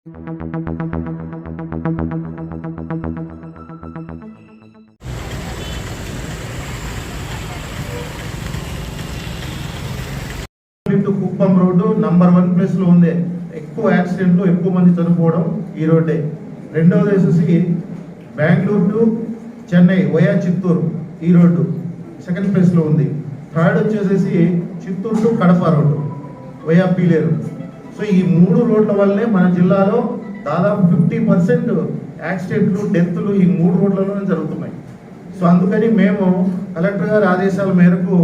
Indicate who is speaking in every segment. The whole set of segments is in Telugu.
Speaker 1: కుప్పం రోడ్డు నంబర్ 1 ప్లేస్లో ఉంది. ఎక్కువ యాక్సిడెంట్లు, ఎక్కువ మంది చనిపోవడం ఈ రోడ్డే. రెండవది వచ్చేసి బెంగళూరు టు చెన్నై వయా చిత్తూరు ఈ రోడ్డు సెకండ్ ప్లేస్లో ఉంది. థర్డ్ వచ్చేసేసి Chittoor to Kadapa road via Piler. So ఈ 3 రోడ్ల వల్లే మన జిల్లాలో దాదాపు 50% యాక్సిడెంట్లు, డెత్లు ఈ 3 రోడ్లలోనే జరుగుతున్నాయి. సో అందుకని మేము కలెక్టర్ గారి ఆదేశాల మేరకు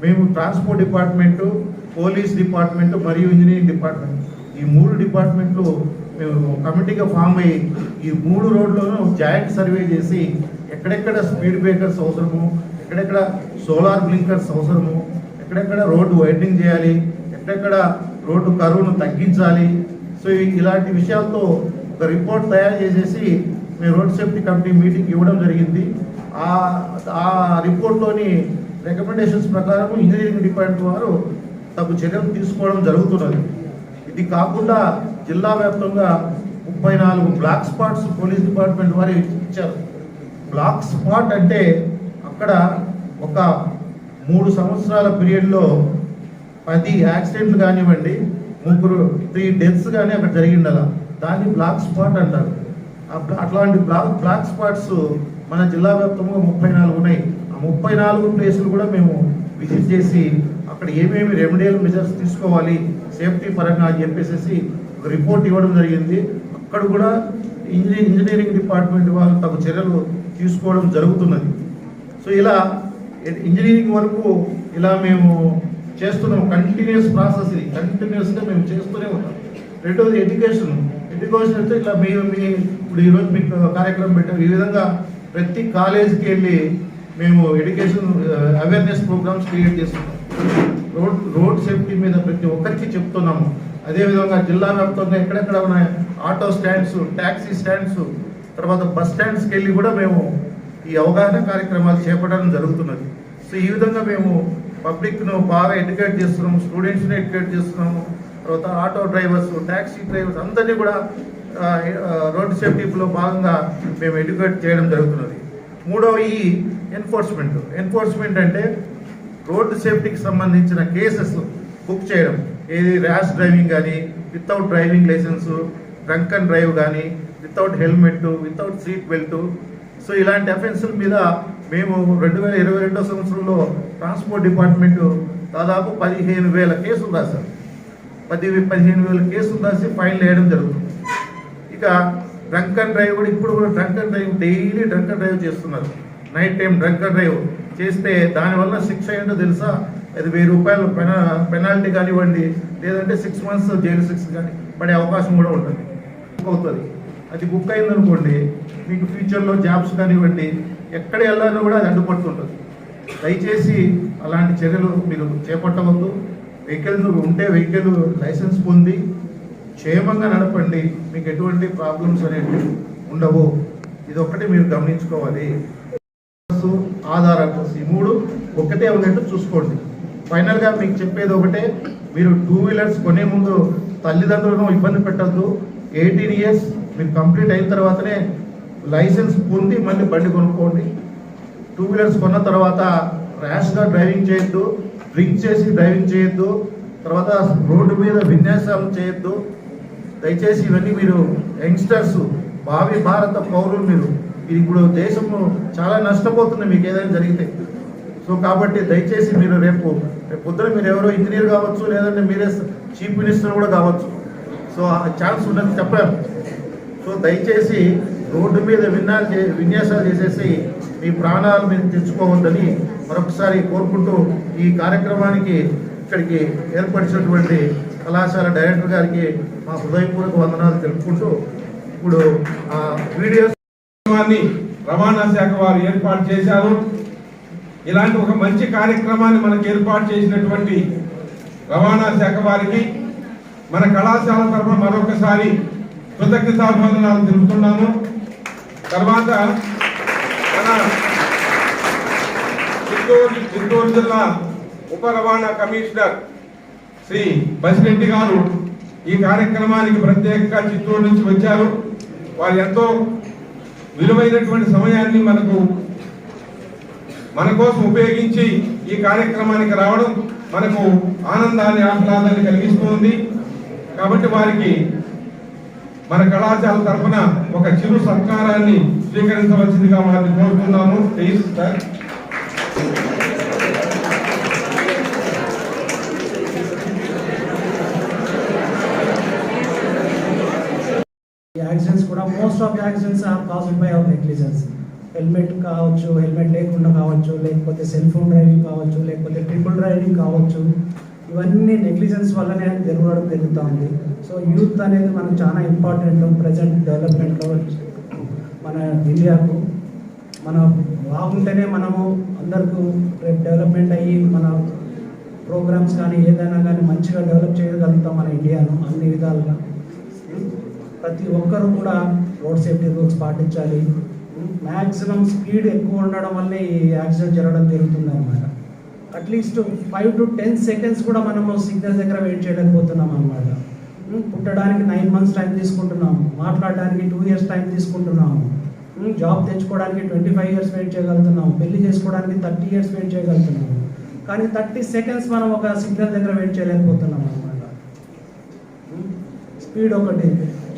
Speaker 1: మేము ట్రాన్స్పోర్ట్ డిపార్ట్మెంటు, పోలీస్ డిపార్ట్మెంటు మరియు ఇంజనీరింగ్ డిపార్ట్మెంట్ ఈ 3 డిపార్ట్మెంట్లు మేము కమిటీగా ఫామ్ అయ్యి ఈ 3 రోడ్లను జాయింట్ సర్వే చేసి ఎక్కడెక్కడ స్పీడ్ బ్రేకర్స్ అవసరము, ఎక్కడెక్కడ సోలార్ బ్లింకర్స్ అవసరము, ఎక్కడెక్కడ రోడ్డు వైడనింగ్ చేయాలి, ఎక్కడెక్కడ రోడ్డు కరువును తగ్గించాలి. సో ఇలాంటి విషయాలతో ఒక రిపోర్ట్ తయారు చేసేసి మేము రోడ్ సేఫ్టీ కమిటీ మీటింగ్ ఇవ్వడం జరిగింది. ఆ రిపోర్ట్లోని రికమెండేషన్స్ ప్రకారం ఇంజనీరింగ్ డిపార్ట్మెంట్ వారు తగు చర్యలు తీసుకోవడం జరుగుతున్నది. ఇది కాకుండా జిల్లా వ్యాప్తంగా 34 బ్లాక్ స్పాట్స్ పోలీస్ డిపార్ట్మెంట్ వారు ఇచ్చారు. బ్లాక్ స్పాట్ అంటే అక్కడ ఒక 3 సంవత్సరాల పీరియడ్లో 10 యాక్సిడెంట్లు కానివ్వండి, 3 డెత్స్ కానీ అక్కడ జరిగిండాల, దాన్ని బ్లాక్ స్పాట్ అంటారు. అట్లాంటి బ్లాక్ స్పాట్స్ మన జిల్లా వ్యాప్తంగా 34 ఉన్నాయి. ఆ 34 ప్లేసులు కూడా మేము విజిట్ చేసి అక్కడ ఏమేమి రెమెడియల్ మెజర్స్ తీసుకోవాలి సేఫ్టీ పరంగా అని చెప్పేసి ఒక రిపోర్ట్ ఇవ్వడం జరిగింది. అక్కడ కూడా ఇంజనీరింగ్ డిపార్ట్మెంట్ వాళ్ళు తగు చర్యలు తీసుకోవడం జరుగుతున్నది. సో ఇలా ఇంజనీరింగ్ వరకు ఇలా మేము చేస్తున్నాం. కంటిన్యూస్ ప్రాసెస్, ఇది కంటిన్యూస్గా మేము చేస్తూనే ఉంటాం. రెండవది ఎడ్యుకేషన్ అయితే ఇట్లా మీ ఇప్పుడు ఈరోజు మీకు కార్యక్రమం పెట్టాం. ఈ విధంగా ప్రతి కాలేజీకి వెళ్ళి మేము ఎడ్యుకేషన్ అవేర్నెస్ ప్రోగ్రామ్స్ క్రియేట్ చేస్తున్నాం. రోడ్ సేఫ్టీ మీద ప్రతి ఒక్కరికి చెప్తున్నాము. అదేవిధంగా జిల్లా వ్యాప్తంగా ఎక్కడెక్కడ ఉన్న ఆటో స్టాండ్స్, ట్యాక్సీ స్టాండ్స్, తర్వాత బస్ స్టాండ్స్కి వెళ్ళి కూడా మేము ఈ అవగాహన కార్యక్రమాలు చేపట్టడం జరుగుతున్నది. సో ఈ విధంగా మేము పబ్లిక్ను బాగా ఎడ్యుకేట్ చేస్తున్నాము, స్టూడెంట్స్ని ఎడ్యుకేట్ చేస్తున్నాము. తర్వాత ఆటో డ్రైవర్స్, ట్యాక్సీ డ్రైవర్స్ అందరినీ కూడా రోడ్ సేఫ్టీలో భాగంగా మేము ఎడ్యుకేట్ చేయడం జరుగుతున్నది. మూడవ ఎన్ఫోర్స్మెంట్ అంటే రోడ్డు సేఫ్టీకి సంబంధించిన కేసెస్ బుక్ చేయడం. ఏది ర్యాష్ డ్రైవింగ్ కానీ, without driving license, drunk and drive కానీ, without helmet, without seat belt. So ఇలాంటి అఫెన్సుల మీద మేము 2022 సంవత్సరంలో ట్రాన్స్పోర్ట్ డిపార్ట్మెంటు దాదాపు 15,000 కేసులు రాశారు. 15,000 కేసులు రాసి ఫైన్లు వేయడం జరుగుతుంది. ఇక డ్రంక్ అండ్ డ్రైవ్ కూడా ఇప్పుడు కూడా డైలీ డ్రంక్ అండ్ డ్రైవ్ చేస్తున్నారు. Night time drunk and drive చేస్తే దానివల్ల శిక్ష ఏంటో తెలుసా? అది 1000 రూపాయలు పెనాల్టీ కానివ్వండి, లేదంటే 6 months జైలు శిక్ష కానీ పడే అవకాశం కూడా ఉంటుంది. అవుతుంది అది బుక్ అయిందనుకోండి, మీకు ఫ్యూచర్లో జాబ్స్ కానివ్వండి, ఎక్కడ వెళ్ళాలో కూడా అది అడ్డుపడుతుంటుంది. దయచేసి అలాంటి చర్యలు మీరు చేపట్టవద్దు. వెహికల్ లైసెన్స్ పొంది క్షేమంగా నడపండి. మీకు ఎటువంటి ప్రాబ్లమ్స్ అనేవి ఉండవు. ఇది ఒక్కటి మీరు గమనించుకోవాలి. ఆధార్ అడ్రస్ ఈ 3 ఒకటే ఉన్నట్టు చూసుకోండి. ఫైనల్గా మీకు చెప్పేది ఒకటే, మీరు 2 వీలర్స్ కొనే ముందు తల్లిదండ్రులను ఇబ్బంది పెట్టద్దు. 18 years మీరు కంప్లీట్ అయిన తర్వాతనే లైసెన్స్ పొంది మళ్ళీ బండి కొనుక్కోండి. 2 వీలర్స్ కొన్న తర్వాత ర్యాష్గా డ్రైవింగ్ చేయొద్దు, డ్రింక్ చేసి డ్రైవింగ్ చేయొద్దు, తర్వాత రోడ్డు మీద విన్యాసాలు చేయొద్దు. దయచేసి ఇవన్నీ మీరు యంగ్స్టర్స్, భావి భారత పౌరులు, మీరు ఇప్పుడు దేశం చాలా నష్టపోతుంది మీకు ఏదైనా జరిగితే. సో కాబట్టి దయచేసి మీరు రేపు పొద్దున మీరు ఎవరో ఇంజనీర్ కావచ్చు, లేదంటే మీరే చీఫ్ మినిస్టర్ కూడా కావచ్చు. సో ఆ ఛాన్స్ ఉన్నది చెప్పాను. సో దయచేసి రోడ్డు మీద విన్యాసాలు చేసేసి మీ ప్రాణాలు మీరు తెచ్చుకోవద్దని మరొకసారి కోరుకుంటూ ఈ కార్యక్రమానికి ఇక్కడికి ఏర్పరిచినటువంటి కళాశాల డైరెక్టర్ గారికి మా హృదయపూర్వక వందనాలు తెలుపుకుంటూ ఇప్పుడు వీడియోస్
Speaker 2: రవాణా శాఖ వారు ఏర్పాటు చేశారు. ఇలాంటి ఒక మంచి కార్యక్రమాన్ని మనకు ఏర్పాటు చేసినటువంటి రవాణా శాఖ వారికి మన కళాశాల తరఫున మరొకసారి కృతజ్ఞతాభివందనాలు తెలుపుతున్నాము. తర్వాత మన చిత్తూరు జిల్లా ఉప రవాణా కమిషనర్ శ్రీ బసిరెడ్డి గారు ఈ కార్యక్రమానికి ప్రత్యేకంగా చిత్తూరు నుంచి వచ్చారు. వారు ఎంతో విలువైనటువంటి సమయాన్ని మన కోసం ఉపయోగించి ఈ కార్యక్రమానికి రావడం మనకు ఆనందాన్ని ఆహ్లాదాన్ని కలిగిస్తుంది. కాబట్టి వారికి మన కళాశాల తరఫున ఒక చిరు సత్కారాన్ని స్వీకరించవలసిందిగా వారిని కోరుతున్నాము. Please sir.
Speaker 3: యాక్సిడెంట్స్ కూడా most of the accidents are caused by our negligence. Helmet కావచ్చు, హెల్మెట్ లేకుండా కావచ్చు, లేకపోతే సెల్ ఫోన్ డ్రైవింగ్ కావచ్చు, లేకపోతే ట్రిపుల్ డ్రైవింగ్ కావచ్చు. ఇవన్నీ నెగ్లిజెన్స్ వల్లనే జరుగుతూ ఉంది. సో యూత్ అనేది మనకు చాలా ఇంపార్టెంట్ ప్రజెంట్ డెవలప్మెంట్లో మన ఇండియాకు. మనం బాగుంటేనే మనము అందరికీ రేపు డెవలప్మెంట్ అయ్యి మన ప్రోగ్రామ్స్ కానీ ఏదైనా కానీ మంచిగా డెవలప్ చేయగలుగుతాం మన ఇండియాను అన్ని విధాలుగా. ప్రతి ఒక్కరు కూడా రోడ్ సేఫ్టీ రూల్స్ పాటించాలి. మ్యాక్సిమం స్పీడ్ ఎక్కువ ఉండడం వల్లే ఈ యాక్సిడెంట్ జరగడం జరుగుతుంది అనమాట. అట్లీస్ట్ 5 to 10 seconds కూడా మనము సిగ్నల్ దగ్గర వెయిట్ చేయలేకపోతున్నాం అనమాట. పుట్టడానికి 9 months టైం తీసుకుంటున్నాము, మాట్లాడడానికి 2 years టైం తీసుకుంటున్నాము, జాబ్ తెచ్చుకోవడానికి 25 years వెయిట్ చేయగలుగుతున్నాము, పెళ్లి చేసుకోవడానికి 30 years వెయిట్ చేయగలుగుతున్నాము. కానీ 30 seconds మనం ఒక సిగ్నల్ దగ్గర వెయిట్ చేయలేకపోతున్నాం అనమాట. స్పీడ్ ఒకటి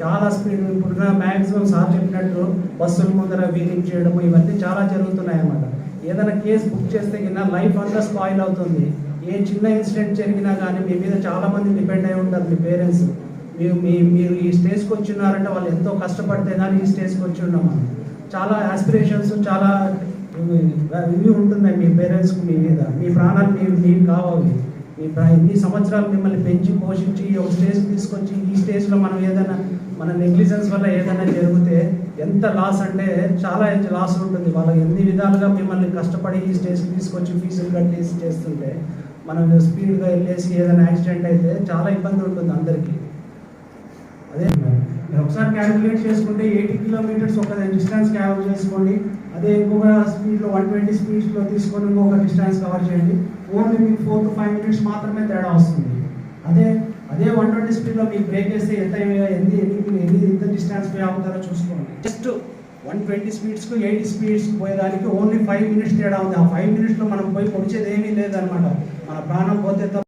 Speaker 3: చాలా స్పీడ్. ఇప్పుడు మ్యాక్సిమం సార్ చెప్పినట్టు బస్సుల ముందర వీలింగ్ చేయడము ఇవన్నీ చాలా జరుగుతున్నాయి అన్నమాట. ఏదైనా కేసు బుక్ చేస్తే కింద లైఫ్ అంతా స్పాయిల్ అవుతుంది. ఏ చిన్న ఇన్సిడెంట్ జరిగినా కానీ మీ మీద చాలామంది డిపెండ్ అయి ఉంటారు. మీ పేరెంట్స్ మీరు ఈ స్టేజ్కి వచ్చిన్నారంటే వాళ్ళు ఎంతో కష్టపడితే కానీ ఈ స్టేజ్కి వచ్చి ఉన్నాము. చాలా ఆస్పిరేషన్స్, చాలా ఇవి ఉంటున్నాయి మీ పేరెంట్స్కి మీ మీద. మీ ప్రాణాలు మీకు కావాలి. ఇన్ని సంవత్సరాలు మిమ్మల్ని పెంచి పోషించి ఒక స్టేజ్కి తీసుకొచ్చి ఈ స్టేజ్లో మనం ఏదైనా మన నెగ్లిజెన్స్ వల్ల ఏదైనా జరిగితే ఎంత లాస్ అంటే చాలా లాస్ ఉంటుంది. వాళ్ళు ఎన్ని విధాలుగా మిమ్మల్ని కష్టపడి ఈ స్టేజ్కి తీసుకొచ్చి ఫీజులు కట్టేసి చేస్తుంటే మనం స్పీడ్గా వెళ్ళేసి ఏదైనా యాక్సిడెంట్ అయితే చాలా ఇబ్బంది ఉంటుంది అందరికీ. అదే మీరు ఒకసారి క్యాలిక్యులేట్ చేసుకుంటే 80 kilometers ఒక డిస్టెన్స్ కవర్ చేసుకోండి. అదే ఎక్కువగా స్పీడ్లో 120 స్పీడ్స్లో తీసుకొని ఇంకొక డిస్టెన్స్ కవర్ చేయండి. ఓన్లీ మీకు 4 to 5 minutes మాత్రమే తేడా వస్తుంది. అదే 120 స్పీడ్లో మీకు బ్రేక్ చేస్తే ఎంత డిస్టెన్స్ పే అవుతారో చూసుకోండి. జస్ట్ 120 స్పీడ్స్కు 80 స్పీడ్స్కి పోయేదానికి ఓన్లీ 5 minutes తేడా ఉంది. ఆ 5 minutesలో మనం పోయి పొడిచేది ఏమీ లేదనమాట. మన ప్రాణం పోతే తప్ప